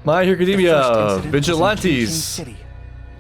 My Hero Academia Vigilantes,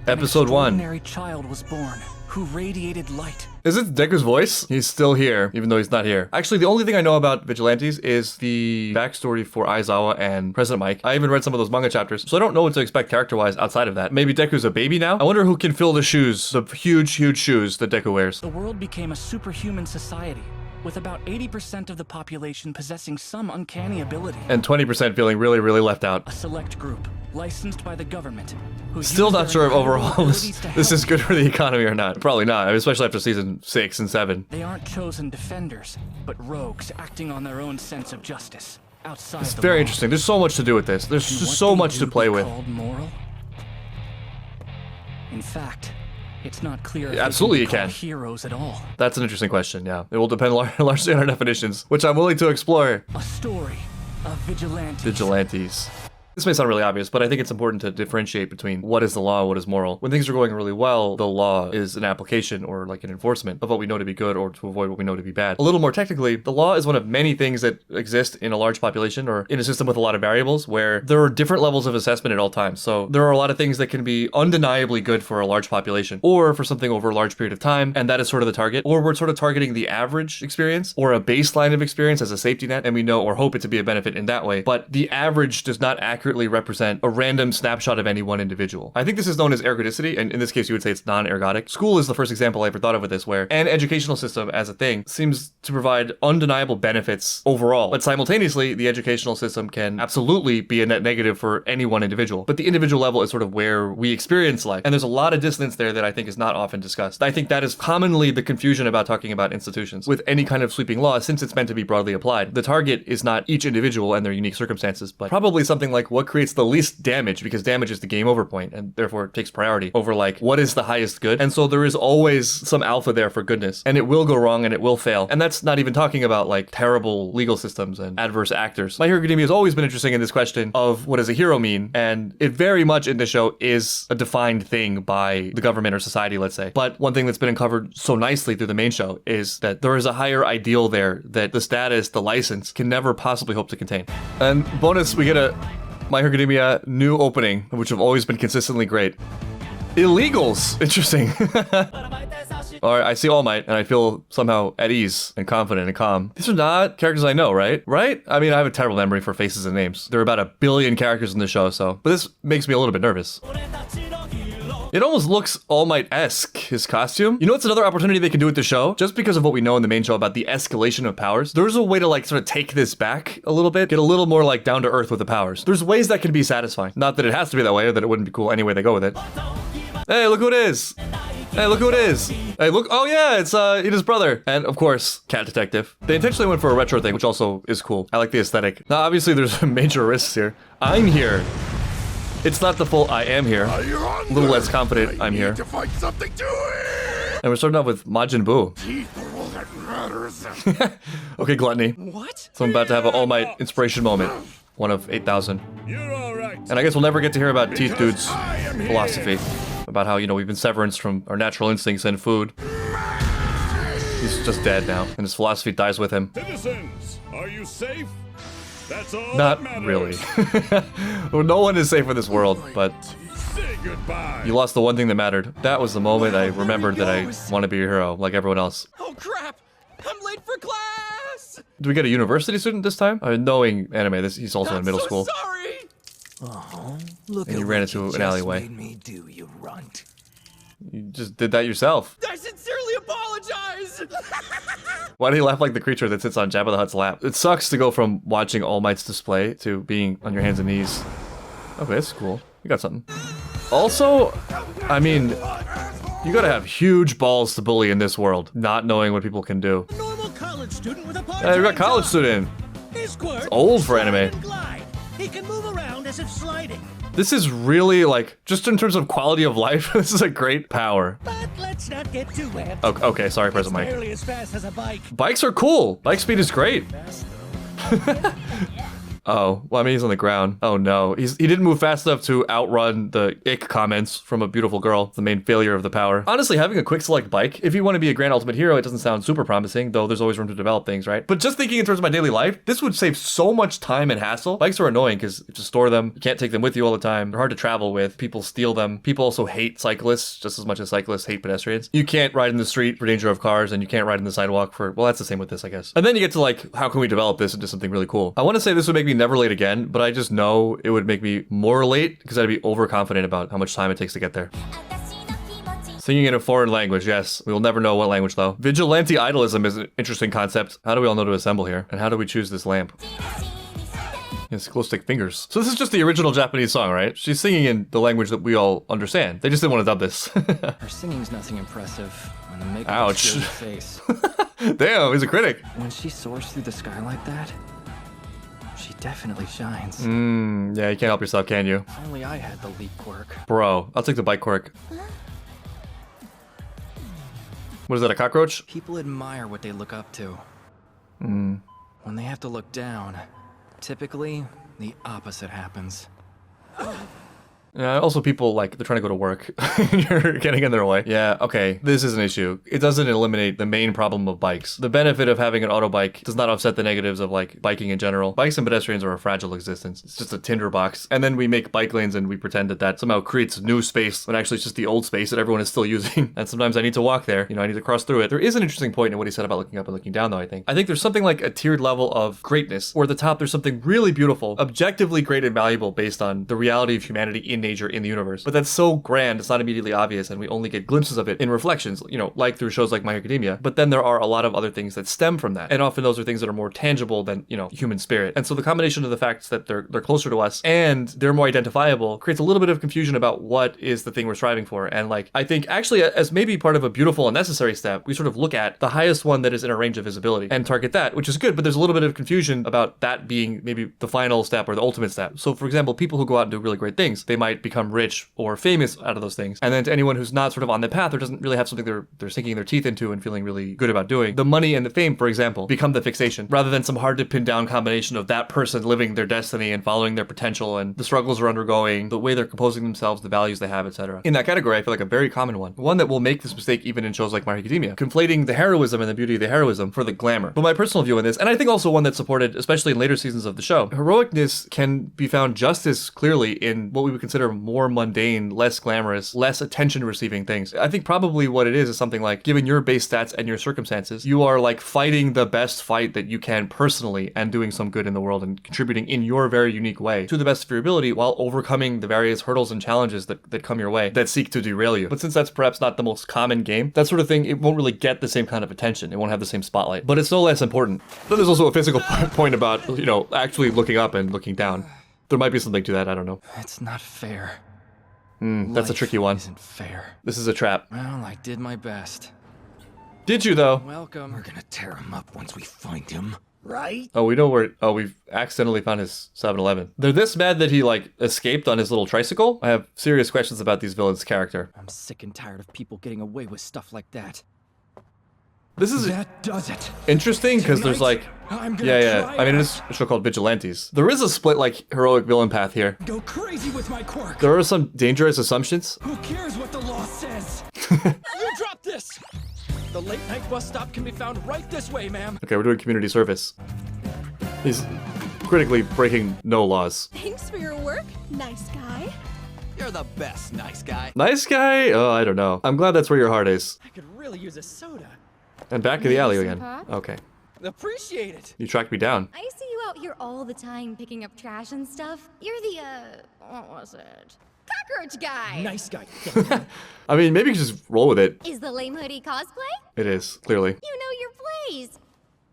Episode 1. An extraordinary child was born who radiated light. Is it Deku's voice? He's still here, even though he's not here. Actually, the only thing I know about Vigilantes is the backstory for Aizawa and President Mike. I even read some of those manga chapters, so I don't know what to expect character-wise outside of that. Maybe Deku's a baby now? I wonder who can fill the shoes, the huge, huge shoes that Deku wears. The world became a superhuman society, with about 80% of the population possessing some uncanny ability. And 20% feeling really, really left out. A select group, licensed by the government, who Still use not their sure if incredible overall abilities to this is help. good for the economy or not. Probably not, especially after season 6 and 7. They aren't chosen defenders, but rogues acting on their own sense of justice, outside It's the very law. interesting. There's so much to do with this. There's Can just what so they much do to play be with. called moral? In fact, it's not clear if Absolutely they you can be can. called heroes at all. That's an interesting question, yeah. It will depend largely on our definitions, which I'm willing to explore. A story of vigilantes. Vigilantes. This may sound really obvious, but I think it's important to differentiate between what is the law and what is moral. When things are going really well, the law is an application or like an enforcement of what we know to be good or to avoid what we know to be bad. A little more technically, the law is one of many things that exist in a large population or in a system with a lot of variables where there are different levels of assessment at all times. So there are a lot of things that can be undeniably good for a large population or for something over a large period of time, and that is sort of the target. Or we're sort of targeting the average experience or a baseline of experience as a safety net, and we know or hope it to be a benefit in that way. But the average does not accurately represent a random snapshot of any one individual. I think this is known as ergodicity, and in this case you would say it's non-ergodic. School is the first example I ever thought of with this, where an educational system as a thing seems to provide undeniable benefits overall, but simultaneously the educational system can absolutely be a net negative for any one individual. But the individual level is sort of where we experience life, and there's a lot of dissonance there that I think is not often discussed. I think that is commonly the confusion about talking about institutions with any kind of sweeping law, since it's meant to be broadly applied. The target is not each individual and their unique circumstances, but probably something like what creates the least damage, because damage is the game over point and therefore takes priority over like what is the highest good. And so there is always some alpha there for goodness, and it will go wrong and it will fail. And that's not even talking about like terrible legal systems and adverse actors. My Hero Academia has always been interesting in this question of what does a hero mean, and it very much in the show is a defined thing by the government or society, let's say. But one thing that's been uncovered so nicely through the main show is that there is a higher ideal there that the status, the license, can never possibly hope to contain. And bonus, we get a My Hero Academia new opening, which have always been consistently great. Illegals! Interesting. Alright, I see All Might, and I feel somehow at ease and confident and calm. These are not characters I know, right? Right? I mean, I have a terrible memory for faces and names. There are about 1 billion characters in the show, so... But this makes me a little bit nervous. It almost looks All Might-esque, his costume. You know what's another opportunity they can do with the show? Just because of what we know in the main show about the escalation of powers, there's a way to like sort of take this back a little bit, get a little more like down to earth with the powers. There's ways that can be satisfying. Not that it has to be that way or that it wouldn't be cool any way they go with it. Hey, look who it is! Hey, look who it is! Hey, look, oh yeah, it's Ida's brother. And of course, Cat Detective. They intentionally went for a retro thing, which also is cool. I like the aesthetic. Now, obviously there's major risks here. I'm here. It's not the full I am here. A little less confident I'm here. To find something to eat. And we're starting off with Majin Buu. Teeth are all that matters. Okay, Gluttony. What? So I'm about to have an All Might inspiration moment. One of 8,000. You're all right. And I guess we'll never get to hear about Teeth Dude's I am philosophy. About how, you know, we've been severanced from our natural instincts and food. He's just dead now, and his philosophy dies with him. Citizens, are you safe? That's all Not that matters. really. Well, no one is safe in this world, but Say goodbye. you lost the one thing that mattered. That was the moment I remembered that I want to be a hero, like everyone else. Oh crap! I'm late for class! Do we get a university student this time? Knowing anime, he's also in middle school. Sorry! Oh, look And at you ran what into you an just alleyway. made me do, you runt. You just did that yourself. I sincerely apologize! Why do you laugh like the creature that sits on Jabba the Hutt's lap? It sucks to go from watching All Might's display to being on your hands and knees. Okay, that's cool. You got something. Also, I mean, you gotta have huge balls to bully in this world, not knowing what people can do. Normal college student with a Hey, we got college student. His quirk old is for slide anime. and glide. He can move around as if sliding. This is really like, just in terms of quality of life, this is a great power. But let's not get too amped. Okay, sorry, It's President Mike. barely as fast as a bike. Bikes are cool. Bike speed is great. Oh, well, I mean, he's on the ground. Oh no, he didn't move fast enough to outrun the ick comments from a beautiful girl, the main failure of the power. Honestly, having a quick select bike, if you want to be a grand ultimate hero, it doesn't sound super promising, though there's always room to develop things, right? But just thinking in terms of my daily life, this would save so much time and hassle. Bikes are annoying because you have to store them. You can't take them with you all the time. They're hard to travel with. People steal them. People also hate cyclists just as much as cyclists hate pedestrians. You can't ride in the street for danger of cars, and you can't ride in the sidewalk for, well, that's the same with this, I guess. And then you get to like, how can we develop this into something really cool? I want to say this would make me never late again, but I just know it would make me more late because I'd be overconfident about how much time it takes to get there. Singing in a foreign language, yes. We will never know what language though. Vigilante idolism is an interesting concept. How do we all know to assemble here? And how do we choose this lamp? Yes, glow stick fingers. So this is just the original Japanese song, right? She's singing in the language that we all understand. They just didn't want to dub this. Her singing's nothing impressive when the makeup Ouch. obscures her face. Damn, he's a critic. When she soars through the sky like that, she definitely shines. Yeah, you can't help yourself, can you? If only I had the leap quirk. Bro, I'll take the bike quirk. What is that, a cockroach? People admire what they look up to. When they have to look down, typically the opposite happens. Yeah, also people, like, they're trying to go to work. You're getting in their way. Yeah, okay, this is an issue. It doesn't eliminate the main problem of bikes. The benefit of having an auto bike does not offset the negatives of, like, biking in general. Bikes and pedestrians are a fragile existence. It's just a tinderbox. And then we make bike lanes and we pretend that that somehow creates new space when actually it's just the old space that everyone is still using. And sometimes I need to walk there. You know, I need to cross through it. There is an interesting point in what he said about looking up and looking down, though, I think. I think there's something like a tiered level of greatness, where at the top there's something really beautiful, objectively great and valuable based on the reality of humanity in nature, in the universe. But that's so grand, it's not immediately obvious, and we only get glimpses of it in reflections, you know, like through shows like My Hero Academia. But then there are a lot of other things that stem from that. And often those are things that are more tangible than, you know, human spirit. And so the combination of the facts that they're closer to us and they're more identifiable creates a little bit of confusion about what is the thing we're striving for. And like, I think actually as maybe part of a beautiful and necessary step, we sort of look at the highest one that is in a range of visibility and target that, which is good, but there's a little bit of confusion about that being maybe the final step or the ultimate step. So for example, people who go out and do really great things, they might become rich or famous out of those things. And then to anyone who's not sort of on the path or doesn't really have something they're sinking their teeth into and feeling really good about doing, the money and the fame, for example, become the fixation rather than some hard to pin down combination of that person living their destiny and following their potential and the struggles they're undergoing, the way they're composing themselves, the values they have, etc. In that category, I feel like a very common one that will make this mistake even in shows like My Hero Academia, conflating the heroism and the beauty of the heroism for the glamour. But my personal view on this, and I think also one that's supported, especially in later seasons of the show, heroicness can be found just as clearly in what we would consider more mundane, less glamorous, less attention receiving things. I think probably what it is something like, given your base stats and your circumstances, you are like fighting the best fight that you can personally and doing some good in the world and contributing in your very unique way to the best of your ability while overcoming the various hurdles and challenges that come your way that seek to derail you. But since that's perhaps not the most common game, that sort of thing, it won't really get the same kind of attention. It won't have the same spotlight, but it's no less important. Then there's also a physical point about, you know, actually looking up and looking down. There might be something to that, I don't know. It's not fair. That's a tricky one. Isn't fair. This is a trap. Well, I did my best. Did you though? Welcome. We're gonna tear him up once we find him. Right? Oh, we know where. Oh, we've accidentally found his 7-Eleven. They're this mad that he like escaped on his little tricycle. I have serious questions about these villains' character. I'm sick and tired of people getting away with stuff like that. This is That does it. interesting because there's like, I'm gonna yeah. I mean, it's a show called Vigilantes. There is a split like heroic villain path here. Go crazy with my quirk. There are some dangerous assumptions. Who cares what the law says? You drop this. The late night bus stop can be found right this way, ma'am. Okay, we're doing community service. He's critically breaking no laws. Thanks for your work, nice guy. You're the best, nice guy. Nice guy? Oh, I don't know. I'm glad that's where your heart is. I could really use a soda. And back to the alley Some again. pop? Okay. Appreciate it. You tracked me down. I see you out here all the time picking up trash and stuff. You're the, what was it? Cockroach guy! Nice guy. I mean, maybe you can just roll with it. Is the lame hoodie cosplay? It is, clearly. You know your place!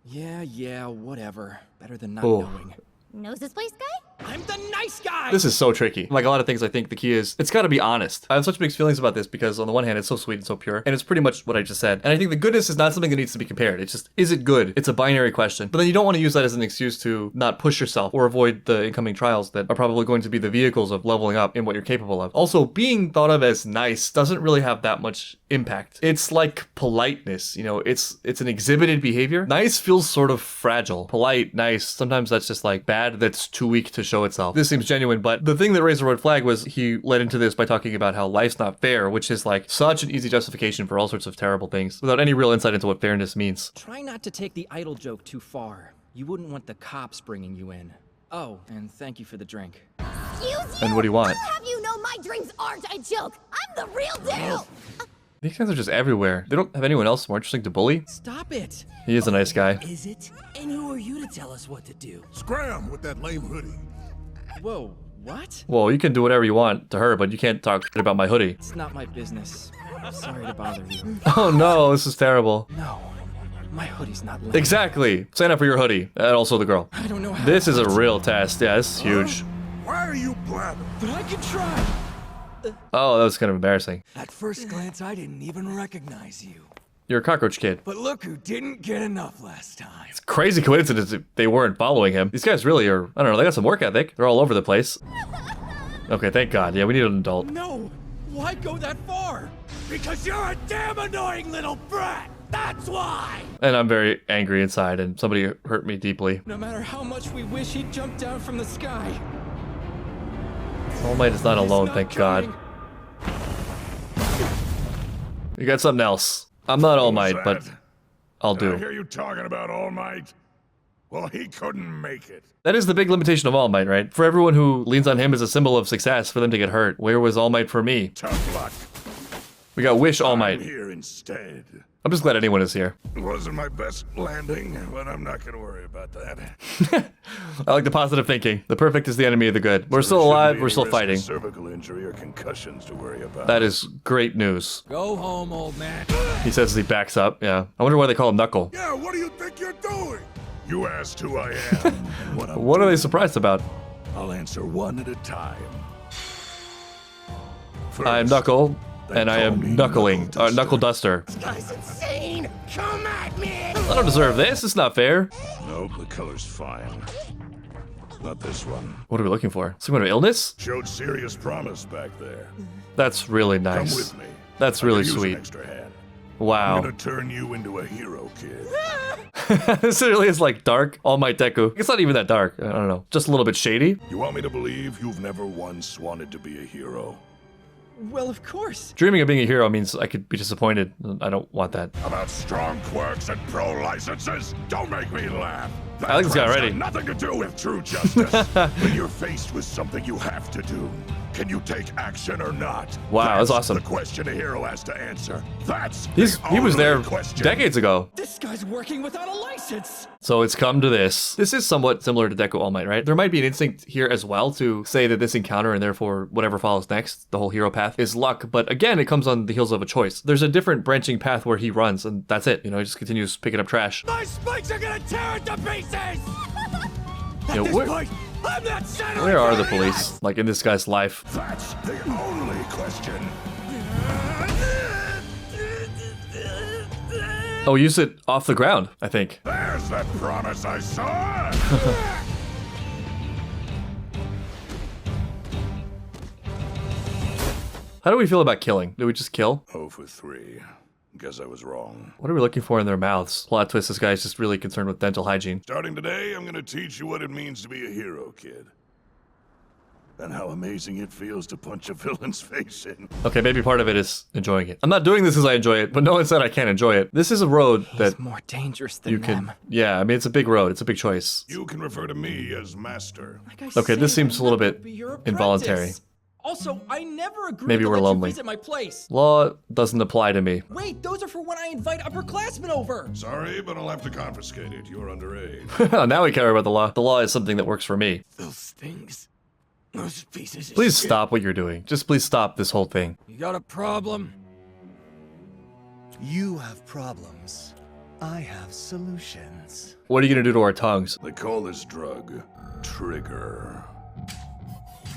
Yeah, whatever. Better than not Oh. knowing. Knows this place, guy? I'm the nice guy! This is so tricky. Like a lot of things, I think the key is it's got to be honest. I have such mixed feelings about this because on the one hand, it's so sweet and so pure, and it's pretty much what I just said. And I think the goodness is not something that needs to be compared. It's just, is it good? It's a binary question. But then you don't want to use that as an excuse to not push yourself or avoid the incoming trials that are probably going to be the vehicles of leveling up in what you're capable of. Also, being thought of as nice doesn't really have that much impact. It's like politeness, you know, it's an exhibited behavior. Nice feels sort of fragile. Polite, nice, sometimes that's just like bad that's too weak to show itself. This seems genuine, but the thing that raised a red flag was he led into this by talking about how life's not fair, which is like such an easy justification for all sorts of terrible things without any real insight into what fairness means. Try not to take the idol joke too far. You wouldn't want the cops bringing you in. Oh, and thank you for the drink. Excuse you? And what do you want? I'll have you know my drinks aren't a joke. I'm the real deal. These guys are just everywhere. They don't have anyone else more interesting to bully. Stop it! He is a nice guy. Is it? And who are you to tell us what to do? Scram with that lame hoodie. Whoa, what? Well, you can do whatever you want to her, but you can't talk shit about my hoodie. It's not my business. Sorry to bother you. Oh no, this is terrible. No, my hoodie's not lit. Exactly. Sign up for your hoodie. And also the girl. I don't know how. This is a real test. Yeah, this is huge. Why are you blabbing? But I can try. Oh, that was kind of embarrassing. At first glance, I didn't even recognize you. You're a cockroach kid. But look who didn't get enough last time. Crazy coincidence if they weren't following him. These guys really are, I don't know, they got some work ethic. They're all over the place. Okay, thank God. Yeah, we need an adult. No! Why go that far? Because you're a damn annoying little brat! That's why! And I'm very angry inside, and somebody hurt me deeply. No matter how much we wish he'd jump down from the sky. All Might is not alone, He's not thank God. coming. You got something else. I'm not All Might, Who's but that? I'll Did I do. hear you talking about All Might? Well, he couldn't make it. That is the big limitation of All Might, right? For everyone who leans on him as a symbol of success, for them to get hurt. Where was All Might for me? Tough luck. We got Wish All I'm Might. here instead. I'm just glad anyone is here. It wasn't my best landing, but I'm not gonna worry about that. I like the positive thinking. The perfect is the enemy of the good. We're still alive, we're still fighting. Cervical injury or concussions to worry about. That is great news. Go home, old man. He says as he backs up, yeah. I wonder why they call him Knuckle. Yeah, what do you think you're doing? You asked who I am. and what I'm What are they doing. surprised about? I'll answer one at a time. I'm First, Knuckle, they and I call am me knuckling. Knuckleduster. Knuckleduster. Guy's insane! Come at me! I don't deserve this, it's not fair. Nope, the color's fine. Not this one. What are we looking for? Some kind of illness? Showed serious promise back there. That's really Come nice. with me. That's I really could use an sweet. extra hand. Wow. I'm gonna turn you into a hero, kid. This really is like dark All Might Deku. It's not even that dark. I don't know. Just a little bit shady. You want me to believe you've never once wanted to be a hero? Well, of course. Dreaming of being a hero means I could be disappointed. I don't want that. About strong quirks and pro licenses? Don't make me laugh. That I like this guy crap's already. got nothing to do with true justice. When you're faced with something you have to do, can you take action or not? Wow, that's awesome. The question a hero has to answer. That's He the was there only question. decades ago. This guy's working without a license. So it's come to this. This is somewhat similar to Deku All Might, right? There might be an instinct here as well to say that this encounter and therefore whatever follows next, the whole hero path, is luck. But again, it comes on the heels of a choice. There's a different branching path where he runs, and that's it. You know, he just continues picking up trash. My spikes are gonna tear it to pieces! You know, At this where, point, I'm not settling where are for the any less. police? Like in this guy's life. That's the only question. Oh, use it off the ground, I think. There's that promise I saw. How do we feel about killing? Do we just kill? 0 for 3. Guess I was wrong. What are we looking for in their mouths? Plot twist, this guy's just really concerned with dental hygiene. Starting today, I'm gonna teach you what it means to be a hero, kid. And how amazing it feels to punch a villain's face in. Okay, maybe part of it is enjoying it. I'm not doing this because I enjoy it, but no one said I can't enjoy it. This is a road that It's more dangerous than you can... them. Yeah, I mean, it's a big road. It's a big choice. You can refer to me as Master. Like I Okay, this said, seems a little I'm not bit gonna be your involuntary. apprentice. Also, I never agreed Maybe to we're let lonely. you visit my place. Law doesn't apply to me. Wait, those are for when I invite upperclassmen over. Sorry, but I'll have to confiscate it. You're underage. Now we care about the law. The law is something that works for me. Those things. Those pieces of Please shit. stop what you're doing. Just please stop this whole thing. You got a problem? You have problems. I have solutions. What are you gonna do to our tongues? They call this drug Trigger.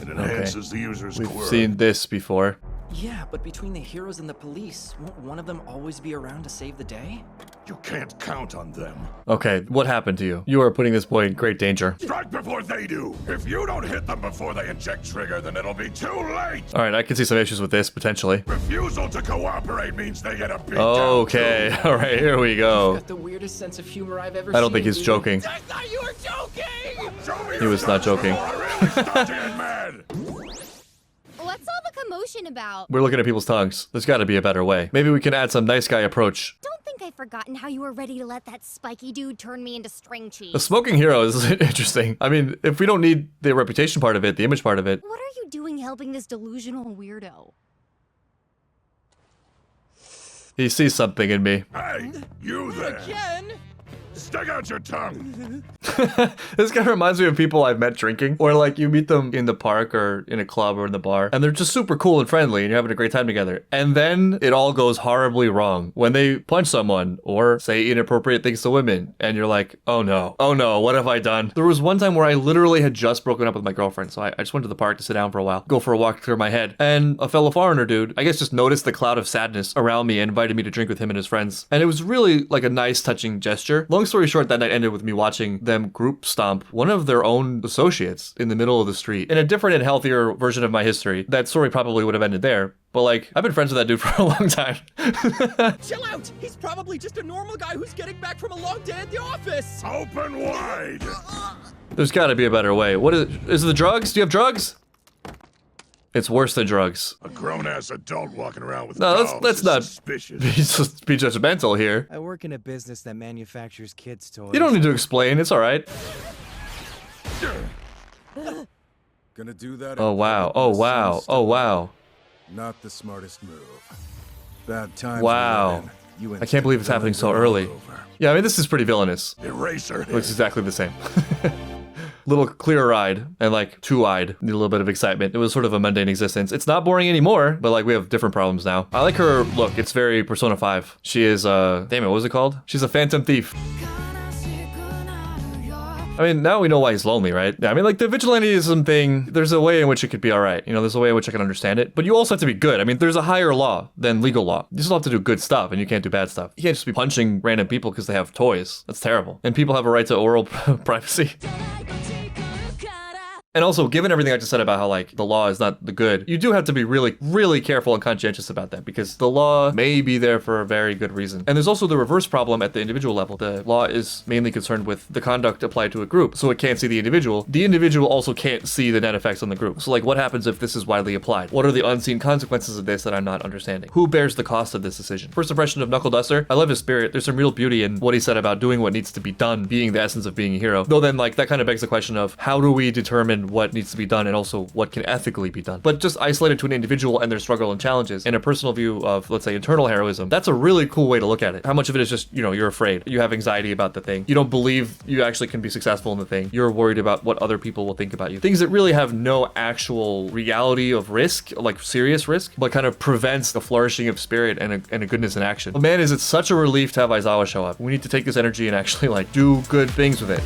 It enhances the user's We've quirk. seen this before. Yeah, but between the heroes and the police, won't one of them always be around to save the day? You can't count on them. Okay, what happened to you? You are putting this boy in great danger. Strike before they do. If you don't hit them before they inject trigger, then it'll be too late. All right, I can see some issues with this, potentially. Refusal to cooperate means they get a beat Okay, down too. all right, here we go. Got the weirdest sense of humor I've ever I seen. don't think he's dude. joking. I thought you were joking! Show me He your was not guts joking. before I really start to get mad. What's all the commotion about? We're looking at people's tongues. There's got to be a better way. Maybe we can add some nice guy approach. Don't think I've forgotten how you were ready to let that spiky dude turn me into string A cheese. smoking hero is interesting. I mean, if we don't need the reputation part of it, the image part of it. What are you doing helping this delusional weirdo? He sees something in me. Hey, you there. Again? Stick out your tongue. This guy reminds me of people I've met drinking, or like you meet them in the park or in a club or in the bar, and they're just super cool and friendly and you're having a great time together. And then it all goes horribly wrong when they punch someone or say inappropriate things to women. And you're like, oh no, what have I done? There was one time where I literally had just broken up with my girlfriend. So I just went to the park to sit down for a while, go for a walk, clear my head. And a fellow foreigner dude, I guess, just noticed the cloud of sadness around me and invited me to drink with him and his friends. And it was really like a nice, touching gesture. Long story short, that night ended with me watching them group stomp one of their own associates in the middle of the street. In a different and healthier version of my history, that story probably would have ended there. But like, I've been friends with that dude for a long time. Chill out! He's probably just a normal guy who's getting back from a long day at the office! Open wide. There's gotta be a better way. What is it the drugs? Do you have drugs? It's worse than drugs. A grown-ass adult walking around with No, dolls let's is not suspicious. be judgmental here. I work in a business that manufactures kids' toys. You don't need to explain, it's alright. Gonna do that. Oh wow, oh wow, oh wow. Not the smartest move. Bad times. Wow. I can't believe it's happening so early. Yeah, I mean, this is pretty villainous. Eraser. Looks exactly the same. Little clear-eyed and like two-eyed, need a little bit of excitement. It was sort of a mundane existence. It's not boring anymore, but like we have different problems now. I like her look. It's very Persona 5. She is damn it, what was it called? She's a phantom thief. I mean, now we know why he's lonely, right? Yeah, I mean, like, the vigilantism thing, there's a way in which it could be alright. You know, there's a way in which I can understand it. But you also have to be good. I mean, there's a higher law than legal law. You still have to do good stuff, and you can't do bad stuff. You can't just be punching random people because they have toys. That's terrible. And people have a right to oral privacy. And also, given everything I just said about how, like, the law is not the good, you do have to be really, really careful and conscientious about that, because the law may be there for a very good reason. And there's also the reverse problem at the individual level. The law is mainly concerned with the conduct applied to a group, so it can't see the individual. The individual also can't see the net effects on the group. So, like, what happens if this is widely applied? What are the unseen consequences of this that I'm not understanding? Who bears the cost of this decision? First impression of Knuckleduster, I love his spirit. There's some real beauty in what he said about doing what needs to be done, being the essence of being a hero. Though then, like, that kind of begs the question of how do we determine what needs to be done and also what can ethically be done? But just isolated to an individual and their struggle and challenges and a personal view of, let's say, internal heroism, that's a really cool way to look at it. How much of it is just, you know, you're afraid, you have anxiety about the thing, you don't believe you actually can be successful in the thing, you're worried about what other people will think about you. Things that really have no actual reality of risk, like serious risk, but kind of prevents the flourishing of spirit and a goodness in action. But man, is it such a relief to have Aizawa show up. We need to take this energy and actually like do good things with it.